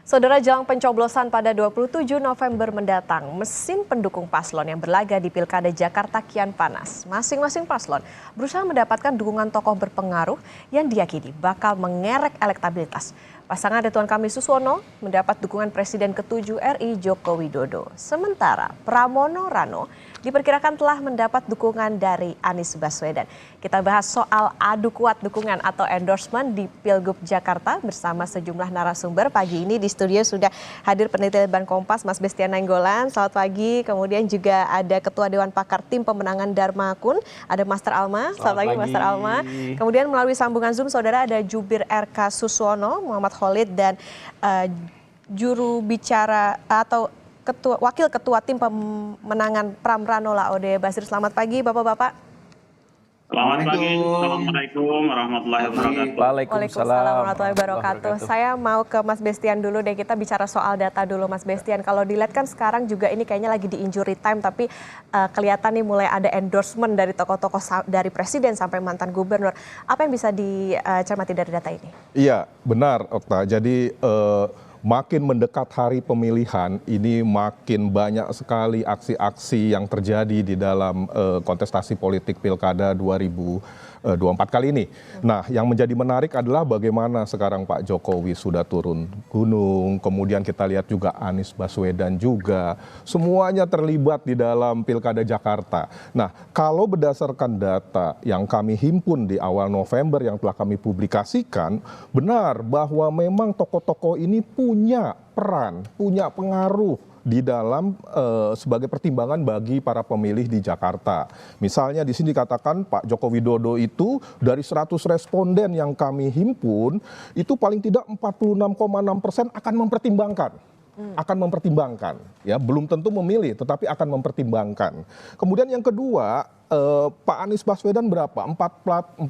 Saudara, jelang pencoblosan pada 27 November mendatang, mesin pendukung paslon yang berlaga di Pilkada Jakarta kian panas. Masing-masing paslon berusaha mendapatkan dukungan tokoh berpengaruh yang diyakini bakal mengerek elektabilitas. Pasangan Ridwan Kamil Suswono mendapat dukungan Presiden ke-7 RI Joko Widodo. Sementara Pramono Rano diperkirakan telah mendapat dukungan dari Anies Baswedan. Kita bahas soal adu kuat dukungan atau endorsement di Pilgub Jakarta bersama sejumlah narasumber. Pagi ini di studio sudah hadir peneliti Litbang Kompas Mas Bestian Nainggolan. Selamat pagi. Kemudian juga ada Ketua Dewan Pakar Tim Pemenangan Dharma Kun, ada Master Alma. Selamat pagi Master Alma. Kemudian melalui sambungan Zoom saudara ada Jubir RK Suswono, Muhammad Khalid, dan juru bicara atau Wakil Ketua Tim Pemenangan Pram Rano Laode Basir. Selamat pagi Bapak-Bapak. Selamat pagi, Assalamualaikum warahmatullahi wabarakatuh. Waalaikumsalam warahmatullahi wabarakatuh. Saya mau ke Mas Bestian dulu deh, kita bicara soal data dulu Mas Bestian. Kalau dilihat kan sekarang juga ini kayaknya lagi di injury time, tapi kelihatan nih mulai ada endorsement dari tokoh-tokoh dari presiden sampai mantan gubernur. Apa yang bisa dicermati dari data ini? Iya, benar Okta. Jadi makin mendekat hari pemilihan, ini makin banyak sekali aksi-aksi yang terjadi di dalam kontestasi politik Pilkada 2024 kali ini. Nah, yang menjadi menarik adalah bagaimana sekarang Pak Jokowi sudah turun gunung, kemudian kita lihat juga Anies Baswedan juga, semuanya terlibat di dalam Pilkada Jakarta. Nah, kalau berdasarkan data yang kami himpun di awal November yang telah kami publikasikan, benar bahwa memang tokoh-tokoh ini punya peran, punya pengaruh di dalam sebagai pertimbangan bagi para pemilih di Jakarta. Misalnya di sini dikatakan Pak Joko Widodo itu dari 100 responden yang kami himpun, itu paling tidak 46,6% akan mempertimbangkan. Ya, belum tentu memilih tetapi akan mempertimbangkan. Kemudian yang kedua, Pak Anies Baswedan berapa? 44,2%.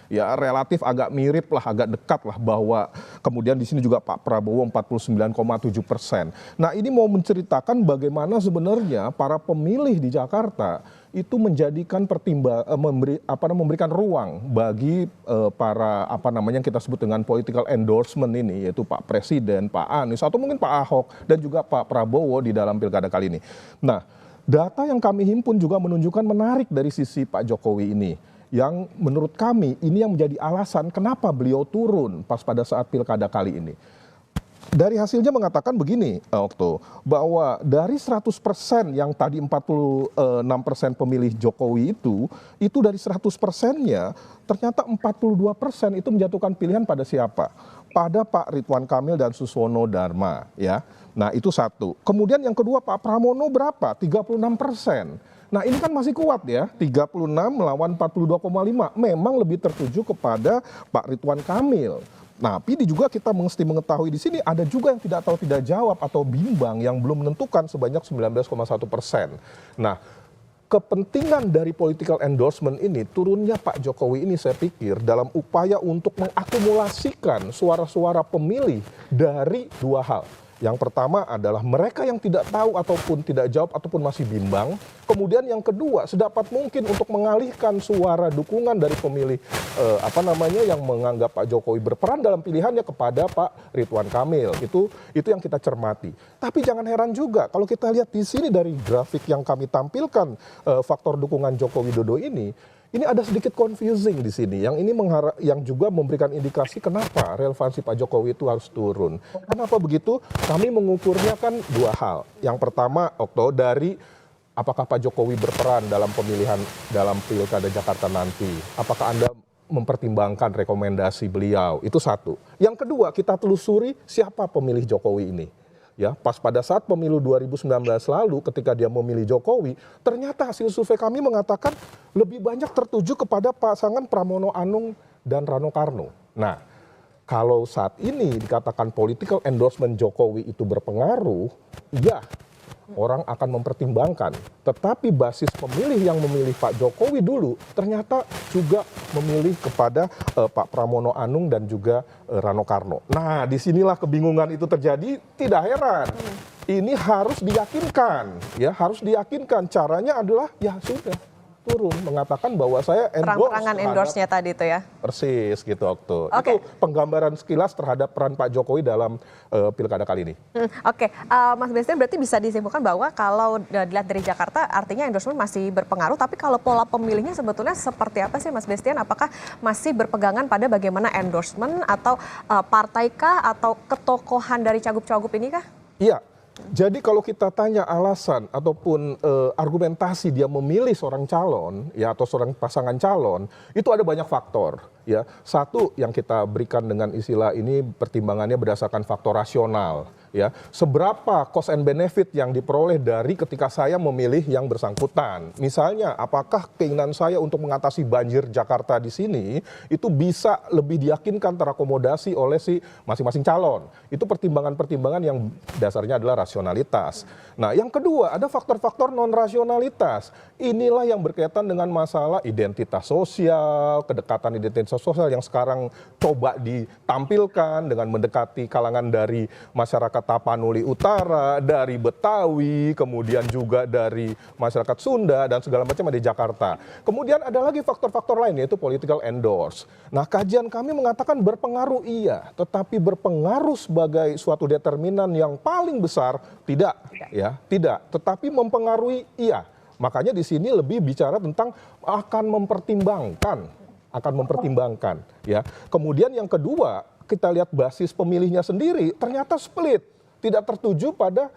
Ya, relatif agak mirip lah, agak dekat lah, bahwa kemudian di sini juga Pak Prabowo 49,7%. Nah, ini mau menceritakan bagaimana sebenarnya para pemilih di Jakarta itu menjadikan memberikan ruang bagi para yang kita sebut dengan political endorsement ini, yaitu Pak Presiden, Pak Anies, atau mungkin Pak Ahok dan juga Pak Prabowo di dalam pilkada kali ini. Nah, data yang kami himpun juga menunjukkan menarik dari sisi Pak Jokowi ini, yang menurut kami ini yang menjadi alasan kenapa beliau turun pas pada saat pilkada kali ini. Dari hasilnya mengatakan begini, Okto, bahwa dari 100% yang tadi 46% pemilih Jokowi itu dari 100%-nya ternyata 42% itu menjatuhkan pilihan pada siapa? Pada Pak Ridwan Kamil dan Suswono Dharma, ya. Nah, itu satu. Kemudian yang kedua Pak Pramono berapa? 36%. Nah, ini kan masih kuat ya, 36 melawan 42,5. Memang lebih tertuju kepada Pak Ridwan Kamil. Nah, tapi juga kita mesti mengetahui di sini ada juga yang tidak tahu tidak jawab atau bimbang yang belum menentukan sebanyak 19,1%. Nah, kepentingan dari political endorsement ini, turunnya Pak Jokowi ini saya pikir dalam upaya untuk mengakumulasikan suara-suara pemilih dari dua hal. Yang pertama adalah mereka yang tidak tahu ataupun tidak jawab ataupun masih bimbang. Kemudian yang kedua, sedapat mungkin untuk mengalihkan suara dukungan dari pemilih yang menganggap Pak Jokowi berperan dalam pilihannya kepada Pak Ridwan Kamil. Itu yang kita cermati. Tapi jangan heran juga kalau kita lihat di sini dari grafik yang kami tampilkan faktor dukungan Joko Widodo ini ada sedikit confusing di sini. Yang juga memberikan indikasi kenapa relevansi Pak Jokowi itu harus turun. Kenapa begitu? Kami mengukurnya kan dua hal. Yang pertama, Okto, dari apakah Pak Jokowi berperan dalam pemilihan dalam Pilkada Jakarta nanti? Apakah Anda mempertimbangkan rekomendasi beliau? Itu satu. Yang kedua, kita telusuri siapa pemilih Jokowi ini. Ya, pas pada saat pemilu 2019 lalu ketika dia memilih Jokowi, ternyata hasil survei kami mengatakan lebih banyak tertuju kepada pasangan Pramono Anung dan Rano Karno. Nah, kalau saat ini dikatakan political endorsement Jokowi itu berpengaruh, ya, orang akan mempertimbangkan. Tetapi basis pemilih yang memilih Pak Jokowi dulu ternyata juga memilih kepada Pak Pramono Anung dan juga Rano Karno. Nah, disinilah kebingungan itu terjadi. Tidak heran. Ini harus diyakinkan, ya, harus diyakinkan. Caranya adalah ya sudah, turun mengatakan bahwa saya endorse Terang-terangan endorse-nya tadi itu ya. persis gitu Okto. Oke. Itu penggambaran sekilas terhadap peran Pak Jokowi dalam pilkada kali ini. Oke, Mas Bestian berarti bisa disimpulkan bahwa kalau dilihat dari Jakarta artinya endorsement masih berpengaruh, tapi kalau pola pemilihnya sebetulnya seperti apa sih Mas Bestian? Apakah masih berpegangan pada bagaimana endorsement atau partai kah atau ketokohan dari cagup-cagup ini kah? Iya. Jadi kalau kita tanya alasan ataupun argumentasi dia memilih seorang calon ya atau seorang pasangan calon, itu ada banyak faktor ya. Satu yang kita berikan dengan istilah ini pertimbangannya berdasarkan faktor rasional ya. Seberapa cost and benefit yang diperoleh dari ketika saya memilih yang bersangkutan. Misalnya apakah keinginan saya untuk mengatasi banjir Jakarta di sini itu bisa lebih diyakinkan terakomodasi oleh si masing-masing calon. Itu pertimbangan-pertimbangan yang dasarnya adalah rasionalitas. Nah, yang kedua ada faktor-faktor non-rasionalitas. Inilah yang berkaitan dengan masalah identitas sosial, kedekatan identitas sosial yang sekarang coba ditampilkan dengan mendekati kalangan dari masyarakat Tapanuli Utara, dari Betawi, kemudian juga dari masyarakat Sunda dan segala macam ada di Jakarta. Kemudian ada lagi faktor-faktor lain yaitu political endorse. Nah, kajian kami mengatakan berpengaruh iya, tetapi berpengaruh sebagai suatu determinan yang paling besar tidak ya, tidak, tetapi mempengaruhi iya. Makanya di sini lebih bicara tentang akan mempertimbangkan ya. Kemudian yang kedua, kita lihat basis pemilihnya sendiri ternyata split, tidak tertuju pada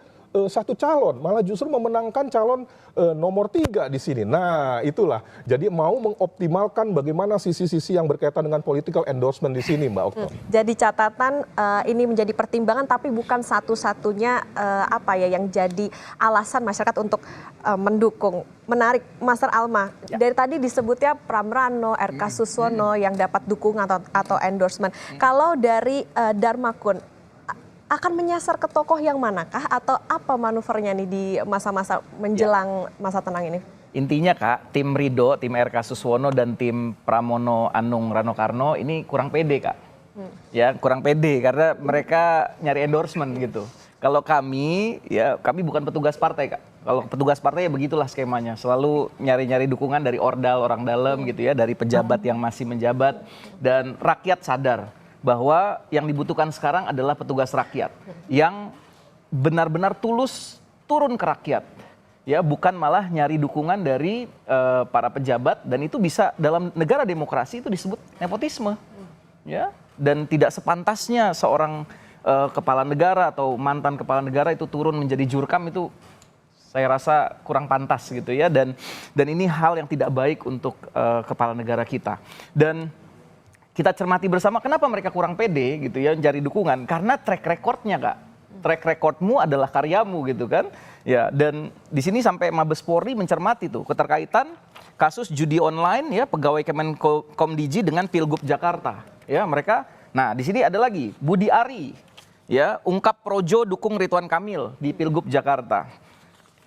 satu calon, malah justru memenangkan calon nomor 3 di sini. Nah, itulah. Jadi mau mengoptimalkan bagaimana sisi-sisi yang berkaitan dengan political endorsement di sini, Mbak Okto. Jadi catatan ini menjadi pertimbangan tapi bukan satu-satunya apa ya yang jadi alasan masyarakat untuk mendukung. Menarik, Master Alma. Dari tadi disebutnya Pramrano, RK Suswono yang dapat dukungan atau endorsement. Kalau dari Darmakun akan menyasar ke tokoh yang manakah atau apa manuvernya nih di masa-masa menjelang masa tenang ini? Intinya Kak, tim Ridho, tim RK Suswono dan tim Pramono Anung Rano Karno ini kurang pede Kak. Ya kurang pede karena mereka nyari endorsement gitu. Kalau kami, ya kami bukan petugas partai Kak. Kalau petugas partai ya begitulah skemanya. Selalu nyari-nyari dukungan dari ordal, orang dalam gitu ya, dari pejabat yang masih menjabat. Dan rakyat sadar bahwa yang dibutuhkan sekarang adalah petugas rakyat yang benar-benar tulus turun ke rakyat, ya bukan malah nyari dukungan dari para pejabat, dan itu bisa dalam negara demokrasi itu disebut nepotisme, ya, dan tidak sepantasnya seorang kepala negara atau mantan kepala negara itu turun menjadi jurkam, itu saya rasa kurang pantas gitu ya, dan ini hal yang tidak baik untuk kepala negara kita. Dan kita cermati bersama kenapa mereka kurang pede gitu ya mencari dukungan, karena track recordnya Kak. Track recordmu adalah karyamu gitu kan. Ya, dan di sini sampai Mabes Polri mencermati tuh keterkaitan kasus judi online ya pegawai Kemenkomdigi dengan Pilgub Jakarta. Ya, mereka. Nah, di sini ada lagi Budi Ari ya ungkap projo dukung Ridwan Kamil di Pilgub Jakarta.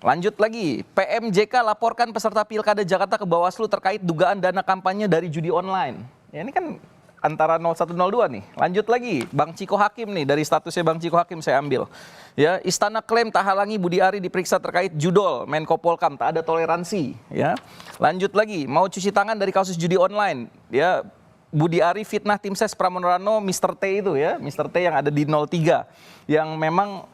Lanjut lagi, PMJK laporkan peserta Pilkada Jakarta ke Bawaslu terkait dugaan dana kampanye dari judi online. Ya, ini kan antara 0102 nih. Lanjut lagi, Bang Ciko Hakim nih, dari statusnya Bang Ciko Hakim saya ambil. Ya, Istana klaim tak halangi Budi Ari diperiksa terkait judol, Menko Polkam tak ada toleransi, ya. Lanjut lagi, mau cuci tangan dari kasus judi online, ya. Budi Ari fitnah tim ses Pramono Rano, Mr. T itu ya, Mr. T yang ada di 03, yang memang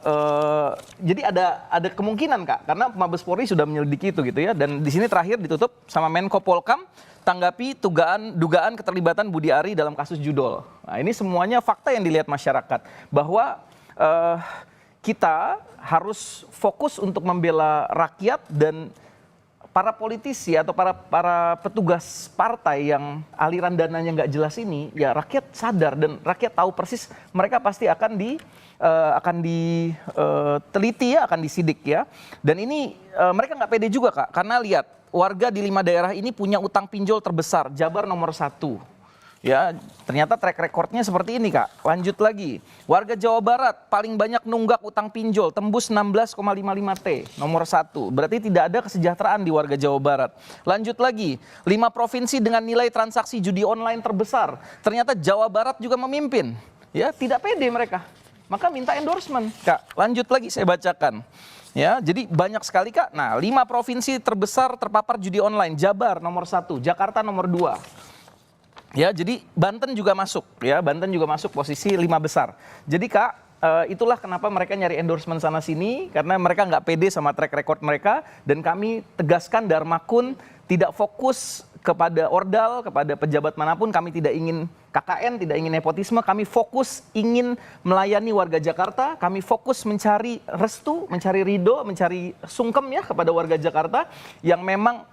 jadi ada kemungkinan Kak, karena Mabes Polri sudah menyelidiki itu gitu ya, dan di sini terakhir ditutup sama Menko Polkam tanggapi dugaan keterlibatan Budi Ari dalam kasus judol. Nah, ini semuanya fakta yang dilihat masyarakat bahwa kita harus fokus untuk membela rakyat, dan para politisi atau para petugas partai yang aliran dananya nggak jelas ini, ya rakyat sadar dan rakyat tahu persis mereka pasti akan diteliti ya, akan disidik ya. Dan ini mereka nggak pede juga Kak, karena lihat warga di 5 daerah ini punya utang pinjol terbesar, Jabar nomor 1. Ya, ternyata track recordnya seperti ini Kak. Lanjut lagi, warga Jawa Barat paling banyak nunggak utang pinjol, tembus 16,55 T, nomor 1. Berarti tidak ada kesejahteraan di warga Jawa Barat. Lanjut lagi, 5 provinsi dengan nilai transaksi judi online terbesar. Ternyata Jawa Barat juga memimpin. Ya, tidak pede mereka. Maka minta endorsement Kak. Lanjut lagi saya bacakan. Ya, jadi banyak sekali Kak. Nah, 5 provinsi terbesar terpapar judi online. Jabar nomor 1, Jakarta nomor 2. Ya, jadi Banten juga masuk. Ya, Banten juga masuk posisi 5 besar. Jadi Kak, itulah kenapa mereka nyari endorsement sana sini, karena mereka nggak pede sama track record mereka, dan kami tegaskan Dharma Kun tidak fokus kepada ordal, kepada pejabat manapun. Kami tidak ingin KKN, tidak ingin nepotisme, kami fokus ingin melayani warga Jakarta, kami fokus mencari restu, mencari ridho, mencari sungkem ya kepada warga Jakarta yang memang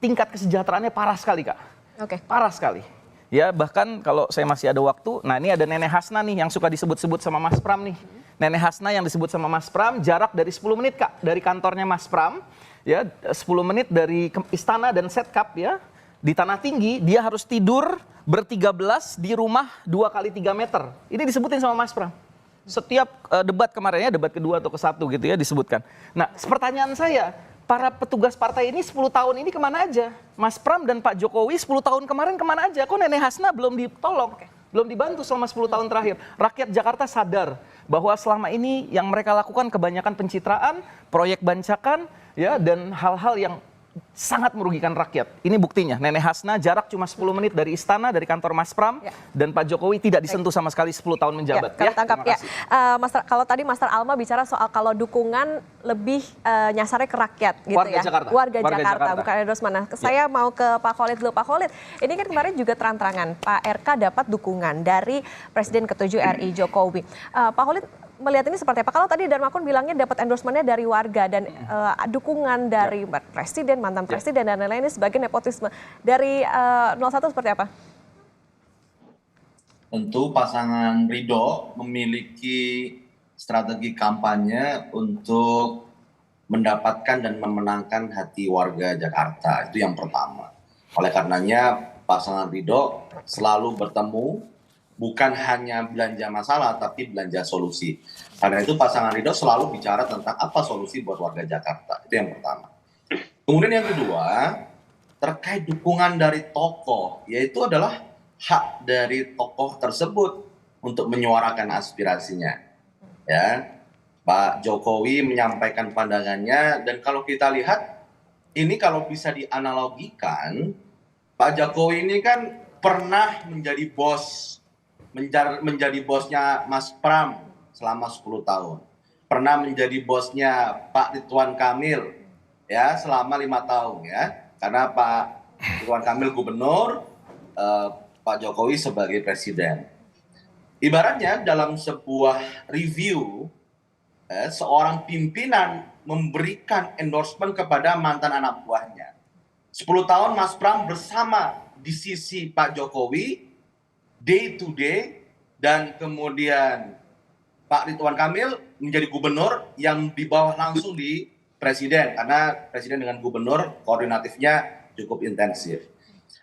tingkat kesejahteraannya parah sekali Kak. Oke. Parah sekali. Ya, bahkan kalau saya masih ada waktu, nah ini ada Nenek Hasna nih yang suka disebut-sebut sama Mas Pram nih. Nenek Hasna yang disebut sama Mas Pram, jarak dari 10 menit Kak, dari kantornya Mas Pram, ya 10 menit dari istana dan setkap ya. Di Tanah Tinggi, dia harus tidur ber-13 di rumah 2 kali 3 meter. Ini disebutin sama Mas Pram. Setiap debat kemarin ya, debat kedua atau ke-1 gitu ya disebutkan. Nah, pertanyaan saya, para petugas partai ini 10 tahun ini kemana aja? Mas Pram dan Pak Jokowi 10 tahun kemarin kemana aja? Kok Nenek Hasna belum ditolong? Belum dibantu selama 10 tahun terakhir. Rakyat Jakarta sadar bahwa selama ini yang mereka lakukan kebanyakan pencitraan, proyek bancakan, ya, dan hal-hal yang sangat merugikan rakyat. Ini buktinya, Nenek Hasna jarak cuma 10 menit dari istana, dari kantor Mas Pram, dan Pak Jokowi tidak disentuh sama sekali 10 tahun menjabat. Kami tangkap ya. Kalau tadi Master Alma bicara soal kalau dukungan lebih nyasarnya ke rakyat gitu Warga ya. Jakarta. Warga Warga Jakarta, Jakarta. bukan endorsement. Nah, saya mau ke Pak Khalid dulu. Pak Khalid, ini kan kemarin juga terang-terangan Pak RK dapat dukungan dari Presiden ke-7 RI Jokowi. Pak Khalid melihat ini seperti apa? Kalau tadi Dharma Kun bilangnya dapat endorsementnya dari warga dan dukungan dari presiden, mantan presiden dan lain-lain ini sebagai nepotisme. Dari 01 seperti apa? Tentu pasangan Ridho memiliki strategi kampanye untuk mendapatkan dan memenangkan hati warga Jakarta. Itu yang pertama. Oleh karenanya pasangan Ridho selalu bertemu, bukan hanya belanja masalah, tapi belanja solusi. Karena itu pasangan Ridho selalu bicara tentang apa solusi buat warga Jakarta. Itu yang pertama. Kemudian yang kedua, terkait dukungan dari tokoh, yaitu adalah hak dari tokoh tersebut untuk menyuarakan aspirasinya. Ya, Pak Jokowi menyampaikan pandangannya, dan kalau kita lihat, ini kalau bisa dianalogikan, Pak Jokowi ini kan pernah menjadi bosnya Mas Pram selama 10 tahun. Pernah menjadi bosnya Pak Ridwan Kamil ya selama 5 tahun ya. Karena Pak Ridwan Kamil gubernur, Pak Jokowi sebagai presiden. Ibaratnya dalam sebuah review, seorang pimpinan memberikan endorsement kepada mantan anak buahnya. 10 tahun Mas Pram bersama di sisi Pak Jokowi, day to day, dan kemudian Pak Ridwan Kamil menjadi gubernur yang di bawah langsung di presiden, karena presiden dengan gubernur koordinatifnya cukup intensif.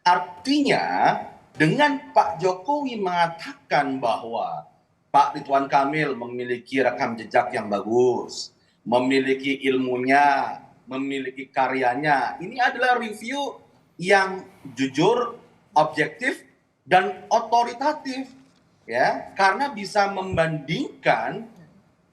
Artinya dengan Pak Jokowi mengatakan bahwa Pak Ridwan Kamil memiliki rekam jejak yang bagus, memiliki ilmunya, memiliki karyanya, ini adalah review yang jujur, objektif, dan otoritatif ya, karena bisa membandingkan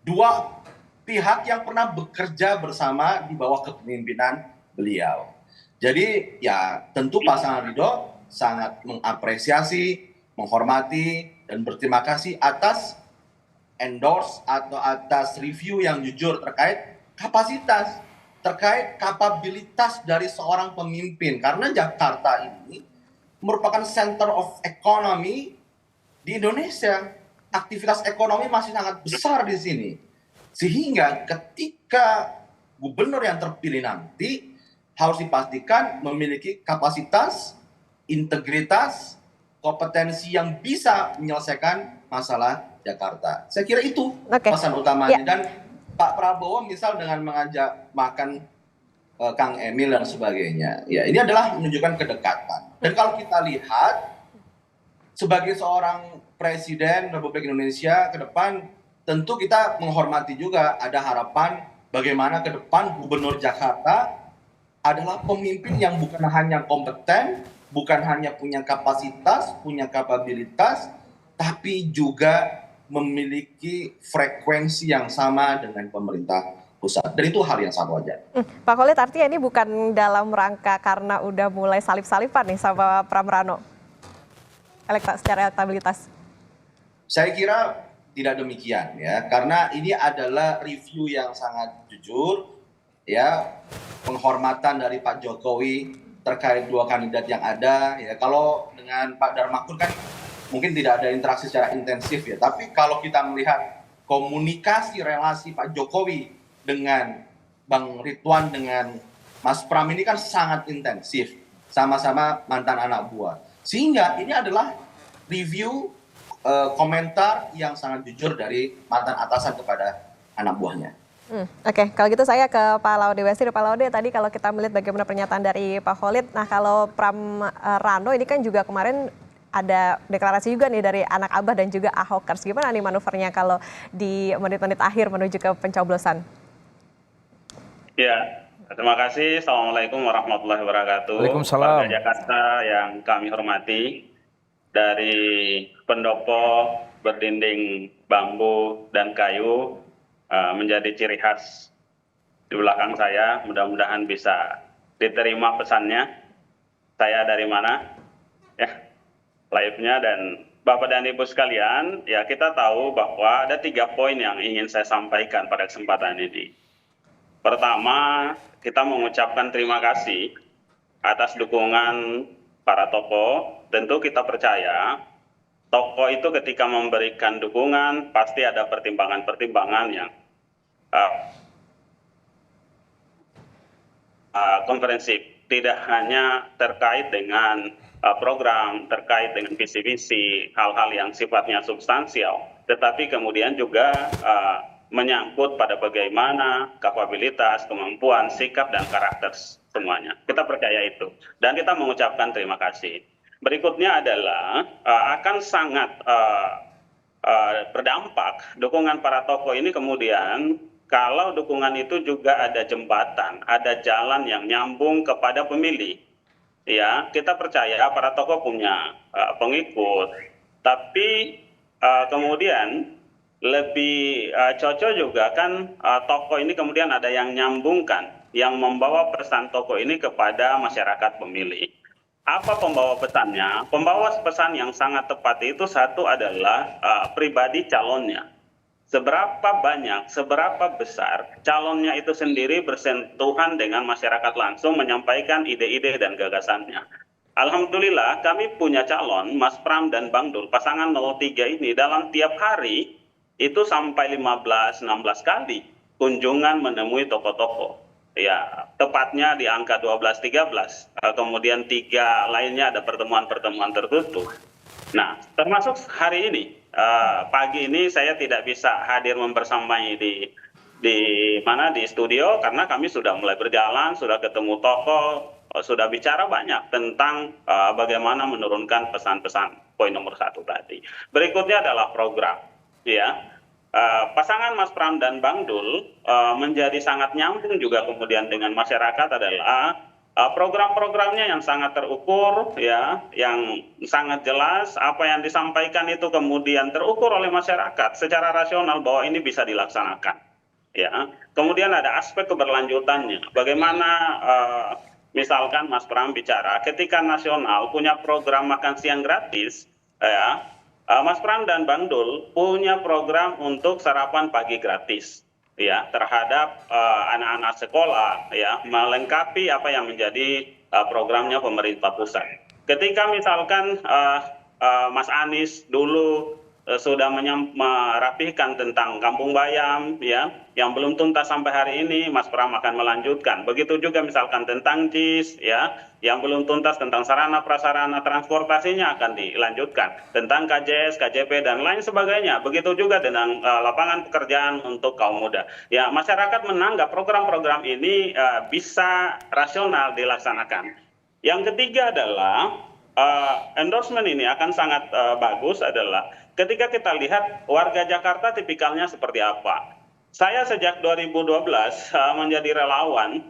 dua pihak yang pernah bekerja bersama di bawah kepemimpinan beliau. Jadi ya tentu pasangan Ridho sangat mengapresiasi, menghormati, dan berterima kasih atas endorse atau atas review yang jujur terkait kapasitas, terkait kapabilitas dari seorang pemimpin, karena Jakarta ini merupakan center of economy di Indonesia. Aktivitas ekonomi masih sangat besar di sini. Sehingga ketika gubernur yang terpilih nanti harus dipastikan memiliki kapasitas, integritas, kompetensi yang bisa menyelesaikan masalah Jakarta. Saya kira itu pesan utamanya. Dan Pak Prabowo misal dengan mengajak makan Kang Emil dan sebagainya, ya ini adalah menunjukkan kedekatan. Dan kalau kita lihat sebagai seorang presiden Republik Indonesia ke depan, tentu kita menghormati juga, ada harapan bagaimana ke depan gubernur Jakarta adalah pemimpin yang bukan hanya kompeten, bukan hanya punya kapasitas, punya kapabilitas, tapi juga memiliki frekuensi yang sama dengan pemerintah pusat. Dan itu hal yang sangat wajar. Pak Khalid, artinya ini bukan dalam rangka karena udah mulai salip-salipan nih sama Pram Rano secara elektabilitas? Saya kira tidak demikian ya, karena ini adalah review yang sangat jujur, ya, penghormatan dari Pak Jokowi terkait dua kandidat yang ada. Ya, kalau dengan Pak Darmakur kan mungkin tidak ada interaksi secara intensif ya, tapi kalau kita melihat komunikasi relasi Pak Jokowi dengan Bang Ridwan dengan Mas Pram ini kan sangat intensif, sama-sama mantan anak buah. Sehingga ini adalah review komentar yang sangat jujur dari mantan atasan kepada anak buahnya. Oke, kalau gitu saya ke Pak Laude Wesir. Pak Laude, tadi kalau kita melihat bagaimana pernyataan dari Pak Khalid, nah kalau Pram Rano ini kan juga kemarin ada deklarasi juga nih dari anak Abah dan juga Ahokers. Gimana nih manuvernya kalau di menit-menit akhir menuju ke pencoblosan? Ya, terima kasih. Assalamualaikum warahmatullahi wabarakatuh. Waalaikumsalam. Warga Jakarta yang kami hormati, dari pendopo berdinding bambu dan kayu menjadi ciri khas di belakang saya. Mudah-mudahan bisa diterima pesannya. Saya dari mana? Ya, live-nya. Dan Bapak dan Ibu sekalian, ya kita tahu bahwa ada 3 poin yang ingin saya sampaikan pada kesempatan ini. Pertama, kita mengucapkan terima kasih atas dukungan para tokoh. Tentu kita percaya tokoh itu ketika memberikan dukungan pasti ada pertimbangan-pertimbangan yang komprehensif, tidak hanya terkait dengan program, terkait dengan visi-visi, hal-hal yang sifatnya substansial, tetapi kemudian juga menyangkut pada bagaimana kapabilitas, kemampuan, sikap, dan karakter semuanya. Kita percaya itu. Dan kita mengucapkan terima kasih. Berikutnya adalah akan sangat berdampak dukungan para tokoh ini kemudian kalau dukungan itu juga ada jembatan, ada jalan yang nyambung kepada pemilih. Ya, kita percaya para tokoh punya pengikut, tapi kemudian lebih cocok juga kan tokoh ini kemudian ada yang nyambungkan, yang membawa pesan tokoh ini kepada masyarakat pemilih. Apa pembawa pesannya? Pembawa pesan yang sangat tepat itu satu adalah pribadi calonnya. Seberapa banyak, seberapa besar calonnya itu sendiri bersentuhan dengan masyarakat langsung menyampaikan ide-ide dan gagasannya. Alhamdulillah kami punya calon, Mas Pram dan Bang Dul, pasangan 03 ini dalam tiap hari itu sampai 15-16 kali kunjungan menemui tokoh-tokoh. Ya, tepatnya di angka 12-13. Kemudian 3 lainnya ada pertemuan-pertemuan tertutup. Nah, termasuk hari ini, pagi ini saya tidak bisa hadir membersamai di studio karena kami sudah mulai berjalan, sudah ketemu tokoh, sudah bicara banyak tentang bagaimana menurunkan pesan-pesan poin nomor 1 tadi. Berikutnya adalah program, ya. Pasangan Mas Pram dan Bang Dul menjadi sangat nyambung juga kemudian dengan masyarakat adalah program-programnya yang sangat terukur, ya, yang sangat jelas, apa yang disampaikan itu kemudian terukur oleh masyarakat secara rasional bahwa ini bisa dilaksanakan. Ya, kemudian ada aspek keberlanjutannya. Bagaimana misalkan Mas Pram bicara ketika nasional punya program makan siang gratis, ya. Mas Pram dan Bang Dul punya program untuk sarapan pagi gratis, ya, terhadap anak-anak sekolah, ya, melengkapi apa yang menjadi programnya pemerintah pusat. Ketika misalkan Mas Anies dulu sudah merapihkan tentang Kampung Bayam, ya, yang belum tuntas sampai hari ini, Mas Pram akan melanjutkan. Begitu juga misalkan tentang JIS, ya, yang belum tuntas tentang sarana prasarana transportasinya akan dilanjutkan. Tentang KJS, KJP, dan lain sebagainya. Begitu juga dengan lapangan pekerjaan untuk kaum muda. Ya, masyarakat menanggap program-program ini bisa rasional dilaksanakan. Yang ketiga adalah endorsement ini akan sangat bagus adalah ketika kita lihat warga Jakarta tipikalnya seperti apa. Saya sejak 2012 menjadi relawan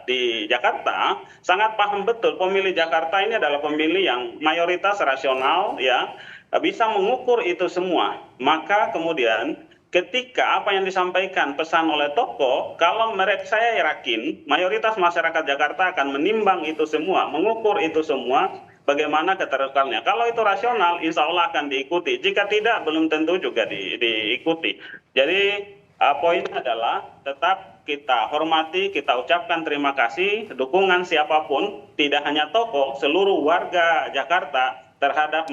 di Jakarta, sangat paham betul pemilih Jakarta ini adalah pemilih yang mayoritas rasional, ya, bisa mengukur itu semua. Maka kemudian ketika apa yang disampaikan pesan oleh tokoh, kalau mereka, saya yakin mayoritas masyarakat Jakarta akan menimbang itu semua, mengukur itu semua, bagaimana keteruskannya. Kalau itu rasional, insya Allah akan diikuti. Jika tidak, belum tentu juga diikuti. Jadi poinnya adalah tetap kita hormati, kita ucapkan terima kasih, dukungan siapapun, tidak hanya tokoh, seluruh warga Jakarta terhadap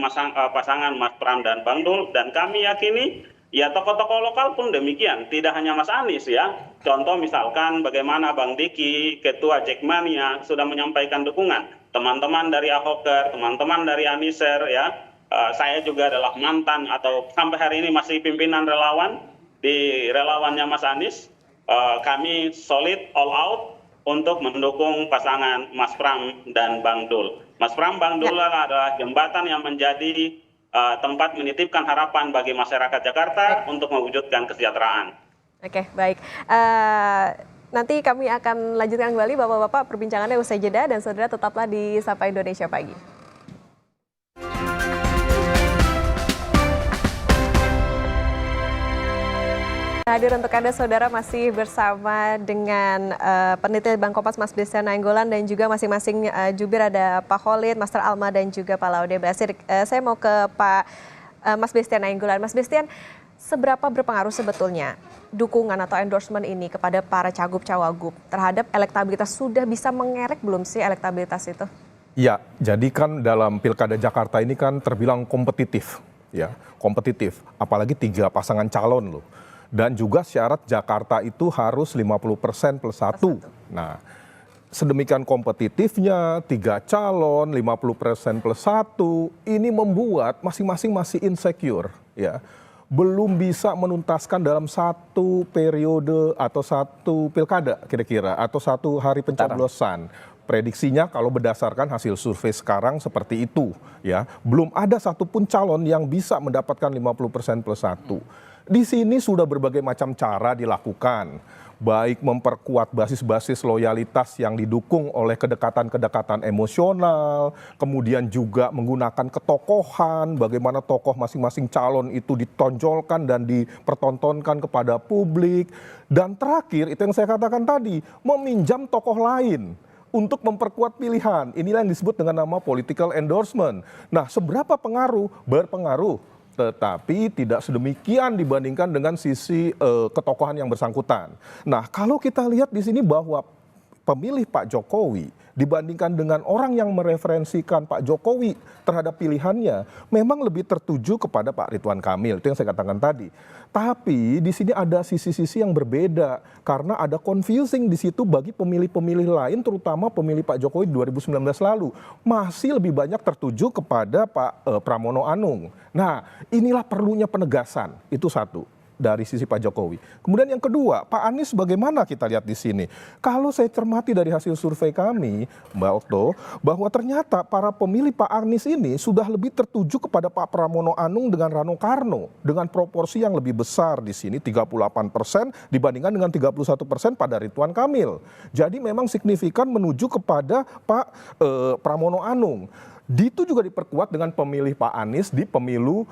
pasangan Mas Pram dan Bang Dul, dan kami yakini ya tokoh-tokoh lokal pun demikian, tidak hanya Mas Anies ya. Contoh misalkan bagaimana Bang Diki, Ketua Jackmania sudah menyampaikan dukungan. Teman-teman dari Ahoker, teman-teman dari Aniser ya. Saya juga adalah mantan atau sampai hari ini masih pimpinan relawan di relawannya Mas Anies. Kami solid all out untuk mendukung pasangan Mas Pram dan Bang Dul. Mas Pram, Bang Dul adalah jembatan yang menjadi tempat menitipkan harapan bagi masyarakat Jakarta untuk mewujudkan kesejahteraan. Oke, baik. Nanti kami akan lanjutkan kembali Bapak-Bapak perbincangannya usai jeda, dan saudara tetaplah di Sapa Indonesia Pagi. Hadir untuk Anda saudara, masih bersama dengan peneliti Litbang Kompas Mas Christian Nainggolan, dan juga masing-masing jubir ada Pak Khalid, Master Alma, dan juga Pak Laude Basir. Saya mau ke Pak Mas Christian Nainggolan. Mas Christian, seberapa berpengaruh sebetulnya dukungan atau endorsement ini kepada para cagup-cawagup terhadap elektabilitas? Sudah bisa mengerek belum sih elektabilitas itu? Ya, jadi kan dalam Pilkada Jakarta ini kan terbilang kompetitif, ya, kompetitif. Apalagi 3 pasangan calon loh. Dan juga syarat Jakarta itu harus 50% plus 1. Nah, sedemikian kompetitifnya, 3 calon, 50% plus 1, ini membuat masing-masing masih insecure, ya. Belum bisa menuntaskan dalam 1 periode atau 1 pilkada kira-kira, atau 1 hari pencoblosan. Prediksinya kalau berdasarkan hasil survei sekarang seperti itu, ya. Belum ada satupun calon yang bisa mendapatkan 50% plus 1. Di sini sudah berbagai macam cara dilakukan, baik memperkuat basis-basis loyalitas yang didukung oleh kedekatan-kedekatan emosional, kemudian juga menggunakan ketokohan, bagaimana tokoh masing-masing calon itu ditonjolkan dan dipertontonkan kepada publik. Dan terakhir, itu yang saya katakan tadi, meminjam tokoh lain untuk memperkuat pilihan. Inilah yang disebut dengan nama political endorsement. Nah, seberapa pengaruh? Berpengaruh. Tetapi tidak sedemikian dibandingkan dengan sisi ketokohan yang bersangkutan. Nah, kalau kita lihat di sini bahwa pemilih Pak Jokowi dibandingkan dengan orang yang mereferensikan Pak Jokowi terhadap pilihannya, memang lebih tertuju kepada Pak Ridwan Kamil. Itu yang saya katakan tadi. Tapi di sini ada sisi-sisi yang berbeda karena ada confusing di situ bagi pemilih-pemilih lain, terutama pemilih Pak Jokowi 2019 lalu masih lebih banyak tertuju kepada Pak Pramono Anung. Nah, inilah perlunya penegasan, itu satu dari sisi Pak Jokowi. Kemudian yang kedua, Pak Anies bagaimana kita lihat di sini? Kalau saya cermati dari hasil survei kami, Mbak Okto, bahwa ternyata para pemilih Pak Anies ini sudah lebih tertuju kepada Pak Pramono Anung dengan Rano Karno dengan proporsi yang lebih besar di sini 38% dibandingkan dengan 31% pada Ridwan Kamil. Jadi memang signifikan menuju kepada Pak Pramono Anung. Itu juga diperkuat dengan pemilih Pak Anies di pemilu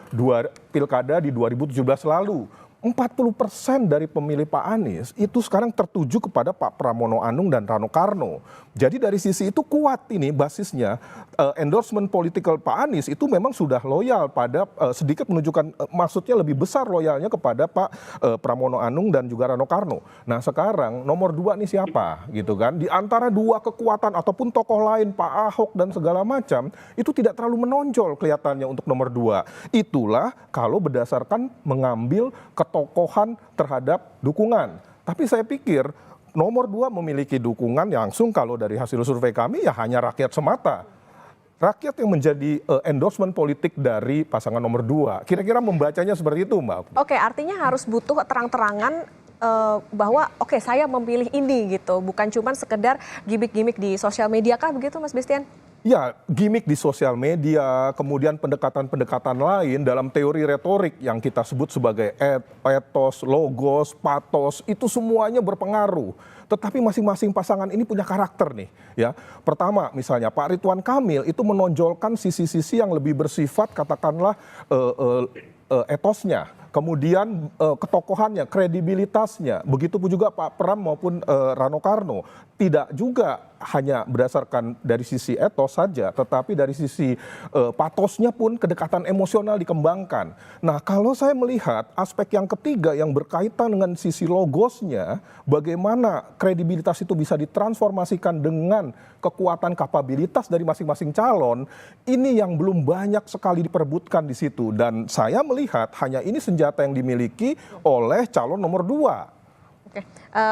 pilkada di 2017 lalu. 40% dari pemilih Pak Anies itu sekarang tertuju kepada Pak Pramono Anung dan Rano Karno. Jadi dari sisi itu kuat ini basisnya, endorsement political Pak Anies itu memang sudah loyal pada sedikit menunjukkan maksudnya lebih besar loyalnya kepada Pak Pramono Anung dan juga Rano Karno. Nah sekarang nomor 2 nih siapa gitu kan? Di antara 2 kekuatan ataupun tokoh lain Pak Ahok dan segala macam itu tidak terlalu menonjol kelihatannya untuk nomor 2. Itulah kalau berdasarkan mengambil ketokohan terhadap dukungan. Tapi saya pikir nomor 2 memiliki dukungan langsung kalau dari hasil survei kami ya hanya rakyat semata. Rakyat yang menjadi endorsement politik dari pasangan nomor 2. Kira-kira membacanya seperti itu, Mbak. Oke, artinya harus butuh terang-terangan bahwa oke, saya memilih ini gitu. Bukan cuma sekedar gimmick-gimmick di sosial media kah begitu, Mas Christian? Ya, gimmick di sosial media, kemudian pendekatan-pendekatan lain dalam teori retorik yang kita sebut sebagai ethos, logos, pathos, itu semuanya berpengaruh. Tetapi masing-masing pasangan ini punya karakter nih, ya. Pertama, misalnya Pak Ridwan Kamil itu menonjolkan sisi-sisi yang lebih bersifat katakanlah ethosnya. kemudian ketokohannya, kredibilitasnya, begitu pun juga Pak Pram maupun Rano Karno, tidak juga hanya berdasarkan dari sisi etos saja, tetapi dari sisi patosnya pun kedekatan emosional dikembangkan. Nah, kalau saya melihat aspek yang ketiga yang berkaitan dengan sisi logosnya, bagaimana kredibilitas itu bisa ditransformasikan dengan kekuatan kapabilitas dari masing-masing calon, ini yang belum banyak sekali diperebutkan di situ. Dan saya melihat hanya ini senjata yang dimiliki oleh calon nomor 2. Oke,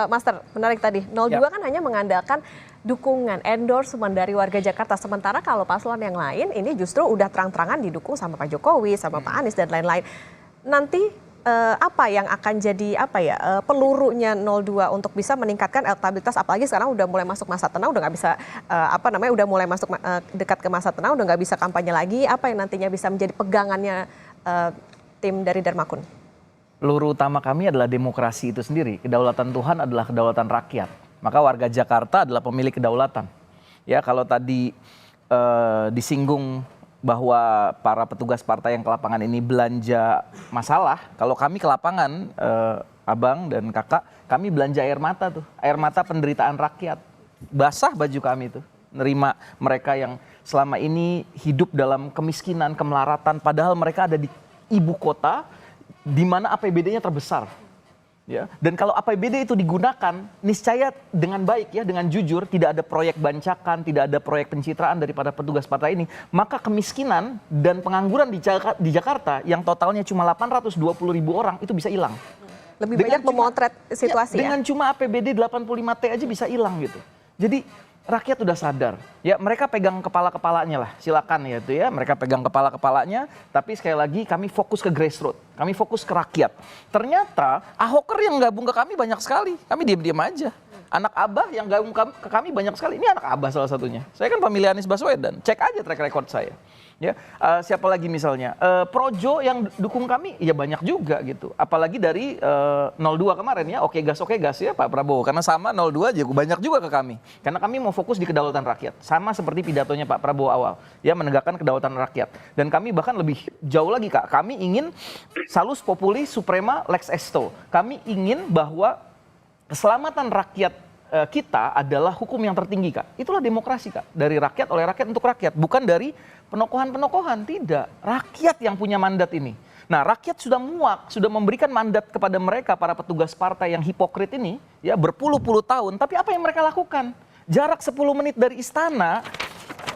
Master, menarik tadi. 02 kan hanya mengandalkan dukungan, endorsement dari warga Jakarta. Sementara kalau paslon yang lain ini justru udah terang-terangan didukung sama Pak Jokowi, sama Pak Anies dan lain-lain. Nanti apa yang akan jadi pelurunya 02 untuk bisa meningkatkan elektabilitas, apalagi sekarang udah mulai masuk masa tenang, udah nggak bisa udah mulai masuk dekat ke masa tenang, udah nggak bisa kampanye lagi. Apa yang nantinya bisa menjadi pegangannya tim dari Dharma Kun? Peluru utama kami adalah demokrasi itu sendiri. Kedaulatan Tuhan adalah kedaulatan rakyat. Maka warga Jakarta adalah pemilik kedaulatan. Ya, kalau tadi disinggung bahwa para petugas partai yang ke lapangan ini belanja masalah, kalau kami ke lapangan, Abang dan Kakak, kami belanja air mata tuh. Air mata penderitaan rakyat. Basah baju kami tuh. Nerima mereka yang selama ini hidup dalam kemiskinan, kemelaratan, padahal mereka ada di ibu kota, di mana APBD-nya terbesar, ya. Dan kalau APBD itu digunakan, niscaya dengan baik, ya, dengan jujur, tidak ada proyek bancakan, tidak ada proyek pencitraan daripada petugas partai ini, maka kemiskinan dan pengangguran di Jakarta yang totalnya cuma 820.000 orang itu bisa hilang. Lebih banyak memotret situasi, dengan cuma APBD 85T aja bisa hilang gitu. Jadi rakyat udah sadar, ya, mereka pegang kepala-kepalanya lah, silakan ya itu ya, mereka pegang kepala-kepalanya, tapi sekali lagi kami fokus ke grassroots, kami fokus ke rakyat. Ternyata Ahoker yang gabung ke kami banyak sekali, kami diam-diam aja. Anak Abah yang gabung ke kami banyak sekali, ini anak Abah salah satunya. Saya kan pemilih Anies Baswedan, cek aja track record saya. Ya, siapa lagi misalnya, Projo yang dukung kami, ya banyak juga gitu. Apalagi dari 02 kemarin ya, oke gas ya Pak Prabowo. Karena sama 02 juga banyak juga ke kami. Karena kami mau fokus di kedaulatan rakyat. Sama seperti pidatonya Pak Prabowo awal, ya, menegakkan kedaulatan rakyat. Dan kami bahkan lebih jauh lagi, Kak. Kami ingin salus populi suprema lex esto. Kami ingin bahwa keselamatan rakyat kita adalah hukum yang tertinggi, Kak. Itulah demokrasi, Kak. Dari rakyat, oleh rakyat, untuk rakyat. Bukan dari penokohan-penokohan, tidak. Rakyat yang punya mandat ini. Nah, rakyat sudah muak, sudah memberikan mandat kepada mereka, para petugas partai yang hipokrit ini, ya, berpuluh-puluh tahun. Tapi apa yang mereka lakukan? Jarak 10 menit dari istana,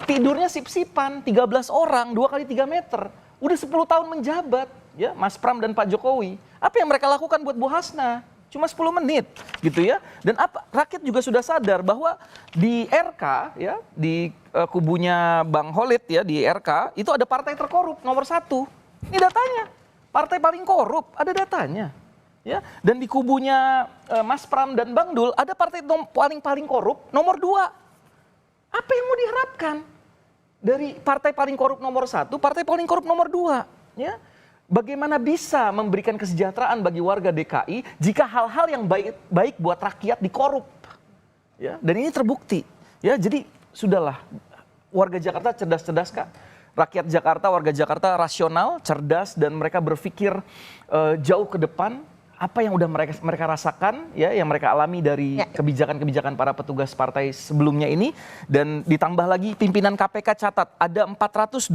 tidurnya sip-sipan, 13 orang, 2 kali 3 meter. Udah 10 tahun menjabat, ya, Mas Pram dan Pak Jokowi. Apa yang mereka lakukan buat Bu Hasna? Cuma 10 menit gitu ya. Dan rakyat juga sudah sadar bahwa di RK, ya, di kubunya Bang Holid, ya, di RK itu ada partai terkorup nomor 1. Ini datanya. Partai paling korup, ada datanya. Ya, dan di kubunya Mas Pram dan Bang Dul ada partai paling korup nomor 2. Apa yang mau diharapkan dari partai paling korup nomor 1, partai paling korup nomor 2, ya? Bagaimana bisa memberikan kesejahteraan bagi warga DKI jika hal-hal yang baik buat rakyat dikorup, ya? Dan ini terbukti, ya. Jadi sudahlah, warga Jakarta cerdas-cerdas, Kak. Rakyat Jakarta, warga Jakarta rasional, cerdas, dan mereka berpikir jauh ke depan. Apa yang udah mereka rasakan, ya, yang mereka alami dari kebijakan-kebijakan para petugas partai sebelumnya ini, dan ditambah lagi pimpinan KPK catat ada 429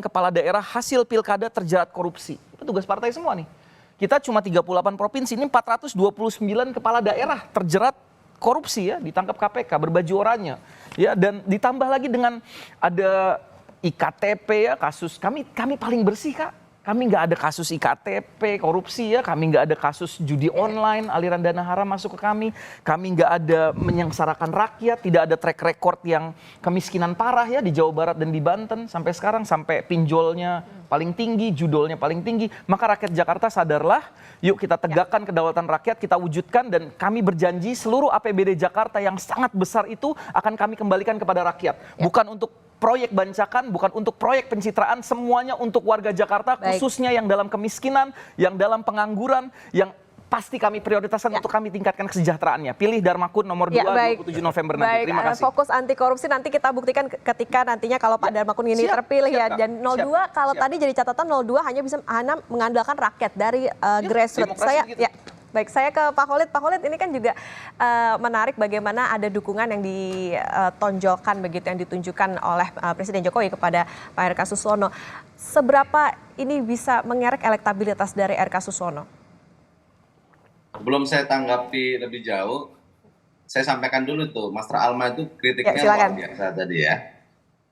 kepala daerah hasil pilkada terjerat korupsi. Petugas partai semua nih. Kita cuma 38 provinsi, ini 429 kepala daerah terjerat korupsi, ya, ditangkap KPK berbaju oranye, ya, dan ditambah lagi dengan ada IKTP, ya, kasus kami paling bersih, Kak. Kami nggak ada kasus IKTP, korupsi, ya. Kami nggak ada kasus judi online, aliran dana haram masuk ke kami. Kami nggak ada menyengsarakan rakyat, tidak ada track record yang kemiskinan parah, ya, di Jawa Barat dan di Banten sampai sekarang, sampai pinjolnya paling tinggi, judolnya paling tinggi. Maka rakyat Jakarta sadarlah, yuk kita tegakkan kedaulatan rakyat, kita wujudkan, dan kami berjanji seluruh APBD Jakarta yang sangat besar itu akan kami kembalikan kepada rakyat. Bukan untuk proyek bancakan, bukan untuk proyek pencitraan, semuanya untuk warga Jakarta, khususnya yang dalam kemiskinan, yang dalam pengangguran, yang pasti kami prioritaskan untuk kami tingkatkan kesejahteraannya. Pilih Darmakun nomor 2 27 November nanti. Terima kasih. Fokus anti korupsi nanti kita buktikan ketika nantinya kalau Pak Darmakun ini terpilih ya. Dan 02 kalau tadi jadi catatan 02 hanya bisa mengandalkan rakyat dari grassroots. Baik, saya ke Pak Khalid. Pak Khalid, ini kan juga menarik bagaimana ada dukungan yang ditonjolkan begitu, yang ditunjukkan oleh Presiden Jokowi kepada Pak RK Suswono. Seberapa ini bisa mengerek elektabilitas dari RK Suswono? Sebelum saya tanggapi lebih jauh, saya sampaikan dulu tuh, Mas Alma itu kritiknya luar biasa tadi ya.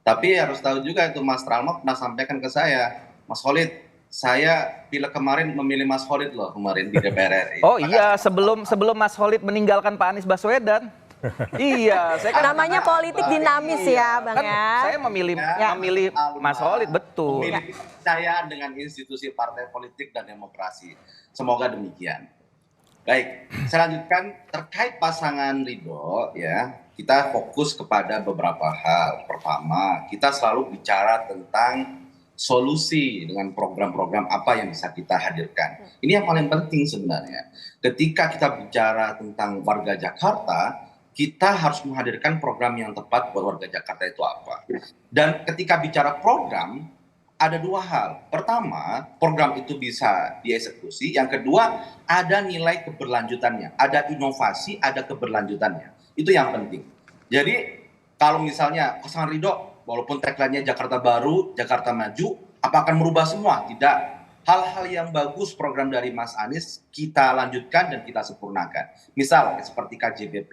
Tapi harus tahu juga itu Mas Alma pernah sampaikan ke saya, Mas Khalid, saya pilek kemarin memilih Mas Khalid loh kemarin di DPR RI. Oh iya, sebelum Mas Khalid meninggalkan Pak Anies Baswedan. Iya, saya kan namanya politik dinamis ya, Bang kan ya. Saya memilih Mas Khalid, betul. Memilih kepercayaan dengan institusi partai politik dan demokrasi. Semoga demikian. Baik, saya lanjutkan terkait pasangan Ridho ya. Kita fokus kepada beberapa hal. Pertama, kita selalu bicara tentang solusi dengan program-program apa yang bisa kita hadirkan. Ini yang paling penting sebenarnya. Ketika kita bicara tentang warga Jakarta, kita harus menghadirkan program yang tepat buat warga Jakarta itu apa. Dan ketika bicara program, ada dua hal. Pertama, program itu bisa dieksekusi. Yang kedua, ada nilai keberlanjutannya. Ada inovasi, ada keberlanjutannya. Itu yang penting. Jadi, kalau misalnya pasangan Ridho, walaupun tagline-nya Jakarta Baru, Jakarta Maju, apa akan merubah semua? Tidak. Hal-hal yang bagus program dari Mas Anies kita lanjutkan dan kita sempurnakan. Misal seperti KJB+.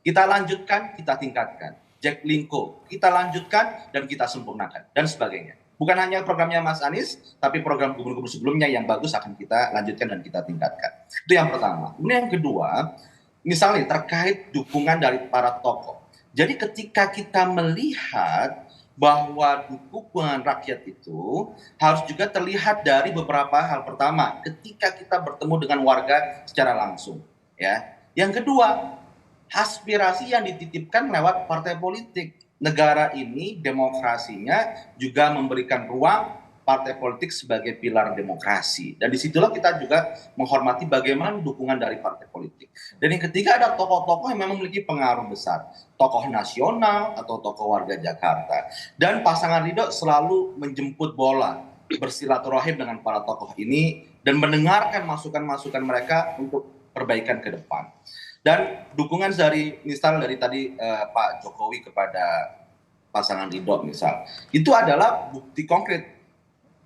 Kita lanjutkan, kita tingkatkan. Jaklingko, kita lanjutkan dan kita sempurnakan. Dan sebagainya. Bukan hanya programnya Mas Anies, tapi program gubernur-gubernur sebelumnya yang bagus akan kita lanjutkan dan kita tingkatkan. Itu yang pertama. Kemudian yang kedua, misalnya terkait dukungan dari para tokoh. Jadi ketika kita melihat bahwa dukungan rakyat itu harus juga terlihat dari beberapa hal. Pertama, ketika kita bertemu dengan warga secara langsung, ya. Yang kedua, aspirasi yang dititipkan lewat partai politik. Negara ini demokrasinya juga memberikan ruang partai politik sebagai pilar demokrasi. Dan disitulah kita juga menghormati bagaimana dukungan dari partai politik. Dan yang ketiga ada tokoh-tokoh yang memang memiliki pengaruh besar. Tokoh nasional atau tokoh warga Jakarta. Dan pasangan Ridho selalu menjemput bola, bersilaturahim dengan para tokoh ini, dan mendengarkan masukan-masukan mereka untuk perbaikan ke depan. Dan dukungan dari tadi Pak Jokowi kepada pasangan Ridho misal, itu adalah bukti konkret.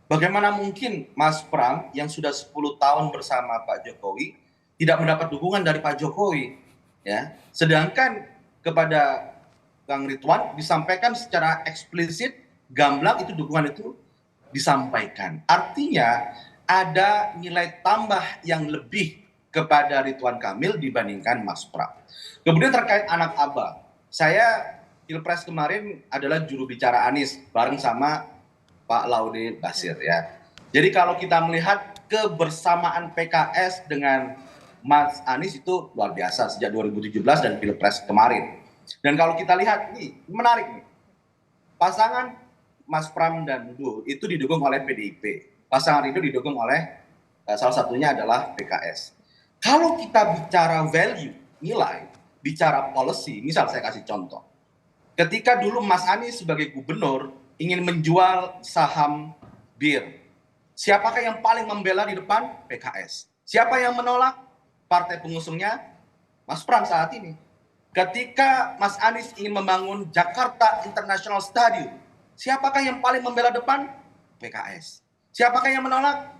Bagaimana mungkin Mas Pram yang sudah 10 tahun bersama Pak Jokowi tidak mendapat dukungan dari Pak Jokowi, ya? Sedangkan kepada Kang Ridwan disampaikan secara eksplisit, gamblang itu dukungan itu disampaikan. Artinya ada nilai tambah yang lebih kepada Ridwan Kamil dibandingkan Mas Pram. Kemudian terkait anak abang, saya Pilpres kemarin adalah juru bicara Anies bareng sama Pak Laude Basir ya. Jadi kalau kita melihat kebersamaan PKS dengan Mas Anies itu luar biasa sejak 2017 dan Pilpres kemarin. Dan kalau kita lihat nih, menarik nih. Pasangan Mas Pram dan Dul itu didukung oleh PDIP. Pasangan itu didukung oleh salah satunya adalah PKS. Kalau kita bicara value, nilai, bicara policy, misal saya kasih contoh. Ketika dulu Mas Anies sebagai gubernur ingin menjual saham BIR. Siapakah yang paling membela di depan? PKS. Siapa yang menolak? Partai pengusungnya Mas Pram saat ini. Ketika Mas Anies ingin membangun Jakarta International Stadium, siapakah yang paling membela depan? PKS. Siapakah yang menolak?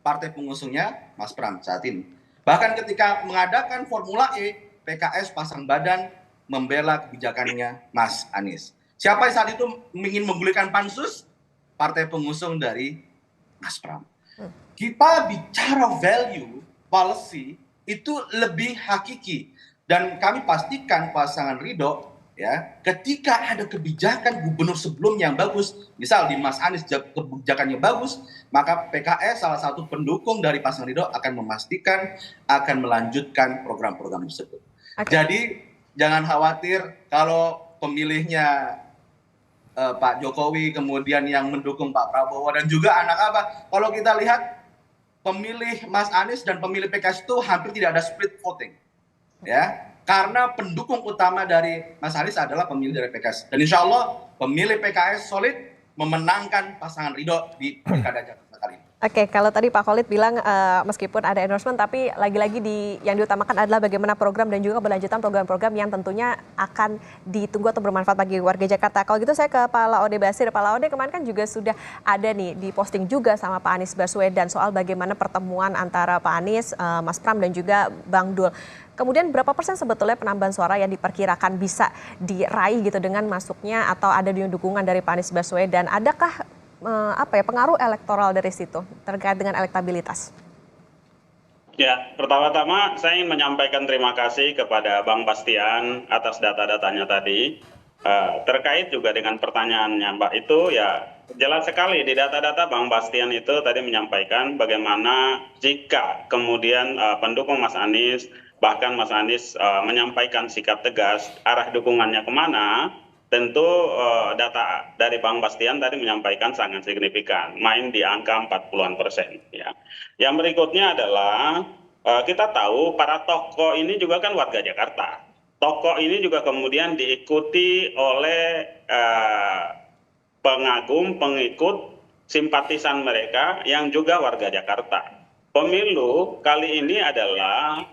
Partai pengusungnya Mas Pram saat ini. Bahkan ketika mengadakan Formula E, PKS pasang badan membela kebijakannya Mas Anies. Siapa yang saat itu ingin menggulirkan pansus? Partai pengusung dari Mas Pram. Kita bicara value, policy, itu lebih hakiki. Dan kami pastikan pasangan Ridho, ya, ketika ada kebijakan gubernur sebelumnya yang bagus, misal di Mas Anies kebijakannya bagus, maka PKS salah satu pendukung dari pasangan Ridho akan memastikan, akan melanjutkan program-program tersebut. Jadi jangan khawatir kalau pemilihnya Pak Jokowi kemudian yang mendukung Pak Prabowo dan juga anak abah. Kalau kita lihat pemilih Mas Anies dan pemilih PKS itu hampir tidak ada split voting. Ya, karena pendukung utama dari Mas Anies adalah pemilih dari PKS. Dan insya Allah pemilih PKS solid memenangkan pasangan Ridho di Pilkada Jakarta kali ini. Oke, kalau tadi Pak Khalid bilang meskipun ada endorsement, tapi lagi-lagi yang diutamakan adalah bagaimana program dan juga berlanjutan program-program yang tentunya akan ditunggu atau bermanfaat bagi warga Jakarta. Kalau gitu saya ke Pak Laode Basir. Pak Laode, kemarin kan juga sudah ada nih di posting juga sama Pak Anies Baswedan soal bagaimana pertemuan antara Pak Anies, Mas Pram dan juga Bang Dul. Kemudian berapa persen sebetulnya penambahan suara yang diperkirakan bisa diraih gitu dengan masuknya atau ada dukungan dari Pak Anies Baswedan? Adakah pengaruh elektoral dari situ terkait dengan elektabilitas? Ya, pertama-tama saya ingin menyampaikan terima kasih kepada Bang Bastian atas data-datanya tadi. Terkait juga dengan pertanyaannya Mbak, itu ya jelas sekali di data-data Bang Bastian itu tadi menyampaikan bagaimana jika kemudian pendukung Mas Anies, bahkan Mas Anies menyampaikan sikap tegas arah dukungannya kemana, tentu data dari Bang Bastian tadi menyampaikan sangat signifikan, main di angka 40-an%. Ya. Yang berikutnya adalah kita tahu para tokoh ini juga kan warga Jakarta. Tokoh ini juga kemudian diikuti oleh pengagum, pengikut, simpatisan mereka yang juga warga Jakarta. Pemilu kali ini adalah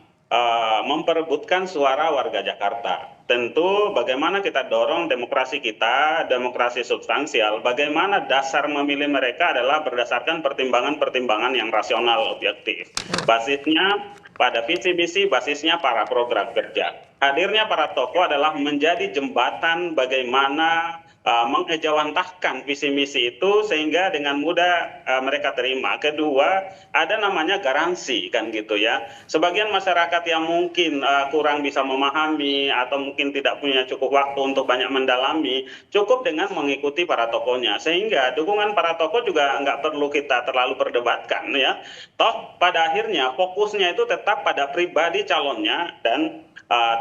memperebutkan suara warga Jakarta. Tentu bagaimana kita dorong demokrasi kita, demokrasi substansial, bagaimana dasar memilih mereka adalah berdasarkan pertimbangan-pertimbangan yang rasional, objektif. Basisnya pada visi misi, basisnya para program kerja. Hadirnya para tokoh adalah menjadi jembatan bagaimana mengejawantahkan visi misi itu sehingga dengan mudah mereka terima. Kedua, ada namanya garansi kan gitu ya. Sebagian masyarakat yang mungkin kurang bisa memahami atau mungkin tidak punya cukup waktu untuk banyak mendalami, cukup dengan mengikuti para tokohnya. Sehingga dukungan para tokoh juga nggak perlu kita terlalu perdebatkan ya. Toh pada akhirnya fokusnya itu tetap pada pribadi calonnya dan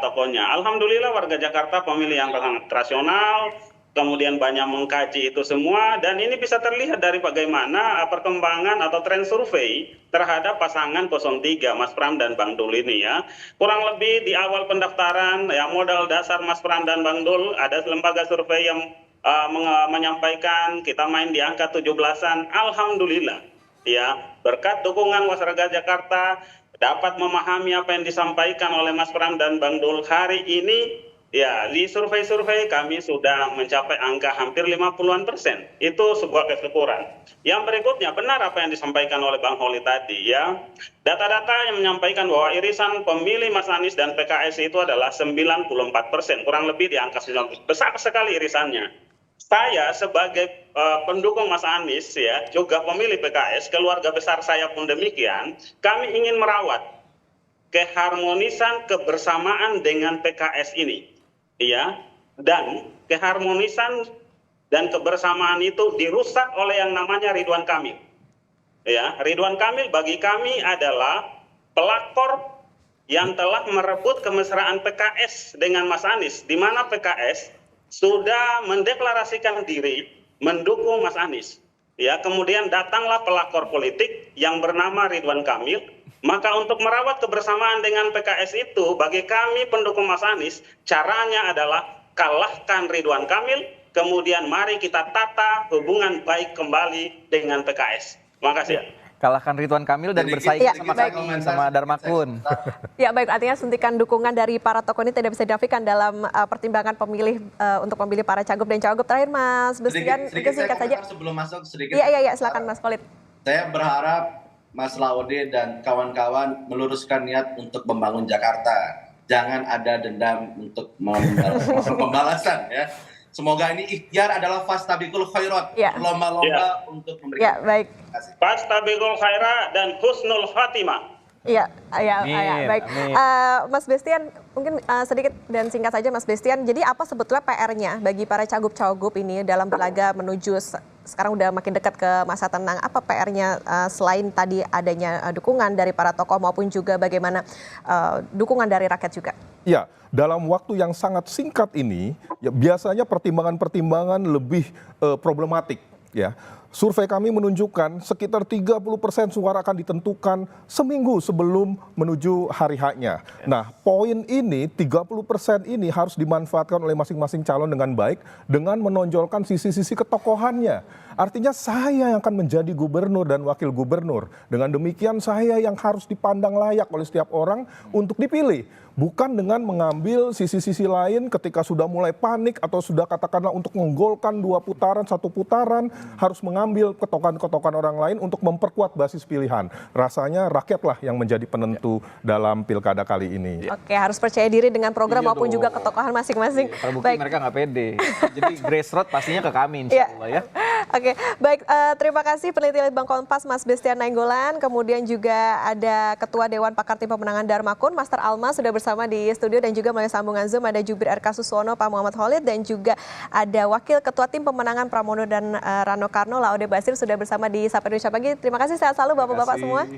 tokohnya. Alhamdulillah warga Jakarta pemilih yang sangat rasional, kemudian banyak mengkaji itu semua, dan ini bisa terlihat dari bagaimana perkembangan atau tren survei terhadap pasangan 03 Mas Pram dan Bang Dul ini ya. Kurang lebih di awal pendaftaran ya, modal dasar Mas Pram dan Bang Dul ada lembaga survei yang menyampaikan kita main di angka 17-an. Alhamdulillah ya, berkat dukungan masyarakat Jakarta dapat memahami apa yang disampaikan oleh Mas Pram dan Bang Dul hari ini. Ya, di survei-survei kami sudah mencapai angka hampir 50-an%. Itu sebuah kesyukuran. Yang berikutnya, benar apa yang disampaikan oleh Bang Khalid tadi ya. Data-data yang menyampaikan bahwa irisan pemilih Mas Anies dan PKS itu adalah 94%. Kurang lebih di angka 90%. Besar sekali irisannya. Saya sebagai pendukung Mas Anies ya, juga pemilih PKS, keluarga besar saya pun demikian, kami ingin merawat keharmonisan kebersamaan dengan PKS ini. Ya, dan keharmonisan dan kebersamaan itu dirusak oleh yang namanya Ridwan Kamil. Ya, Ridwan Kamil bagi kami adalah pelakor yang telah merebut kemesraan PKS dengan Mas Anies, di mana PKS sudah mendeklarasikan diri mendukung Mas Anies. Ya, kemudian datanglah pelakor politik yang bernama Ridwan Kamil. Maka untuk merawat kebersamaan dengan PKS itu, bagi kami pendukung Mas Anies, caranya adalah kalahkan Ridwan Kamil, kemudian mari kita tata hubungan baik kembali dengan PKS. Terima kasih. Ya, kalahkan Ridwan Kamil dan bersaing sama Darmakun. Ya baik, artinya suntikan dukungan dari para tokoh ini tidak bisa dinafikan dalam pertimbangan pemilih untuk memilih para cagup dan cawagup. Terakhir Mas Bastian, singkat saja. Sebelum masuk sedikit. Iya, silakan Mas Khalid. Saya berharap Mas Laode dan kawan-kawan meluruskan niat untuk membangun Jakarta. Jangan ada dendam untuk pembalasan ya. Semoga ini ikhtiar adalah fastabiqul khairat. Ya. Lomba-lomba untuk memberikan. Ya, baik. Fastabiqul khairat dan husnul khatimah. Iya, baik. Mas Bastian, mungkin sedikit dan singkat saja Mas Bastian. Jadi apa sebetulnya PR-nya bagi para cagup-cawagup ini dalam berlaga menuju sekarang udah makin dekat ke masa tenang? Apa PR-nya selain tadi adanya dukungan dari para tokoh maupun juga bagaimana dukungan dari rakyat juga? Ya, dalam waktu yang sangat singkat ini, ya biasanya pertimbangan-pertimbangan lebih problematik. Ya, Survei kami menunjukkan sekitar 30% suara akan ditentukan seminggu sebelum menuju hari H-nya. Nah, poin ini 30% ini harus dimanfaatkan oleh masing-masing calon dengan baik dengan menonjolkan sisi-sisi ketokohannya. Artinya saya yang akan menjadi gubernur dan wakil gubernur. Dengan demikian saya yang harus dipandang layak oleh setiap orang untuk dipilih. Bukan dengan mengambil sisi-sisi lain ketika sudah mulai panik atau sudah katakanlah untuk menggolkan 2 putaran, 1 putaran, harus mengambil ketokohan-ketokohan orang lain untuk memperkuat basis pilihan. Rasanya rakyatlah yang menjadi penentu dalam pilkada kali ini. Oke, harus percaya diri dengan program maupun juga ketokohan masing-masing. Terbukti mereka nggak pede. Jadi grassroots pastinya ke kami insya Allah ya. Oke, baik. Terima kasih peneliti Litbang Kompas Mas Bestian Nainggolan. Kemudian juga ada Ketua Dewan Pakar Tim Pemenangan Darmakun, Master Alma sudah bersama di studio dan juga melalui sambungan Zoom ada Jubir RK Suswono, Pak Muhammad Khalid dan juga ada Wakil Ketua Tim Pemenangan Pramono dan Rano Karno, Laude Basir sudah bersama di Sapa Indonesia Pagi. Terima kasih, sehat selalu Bapak-Bapak semua.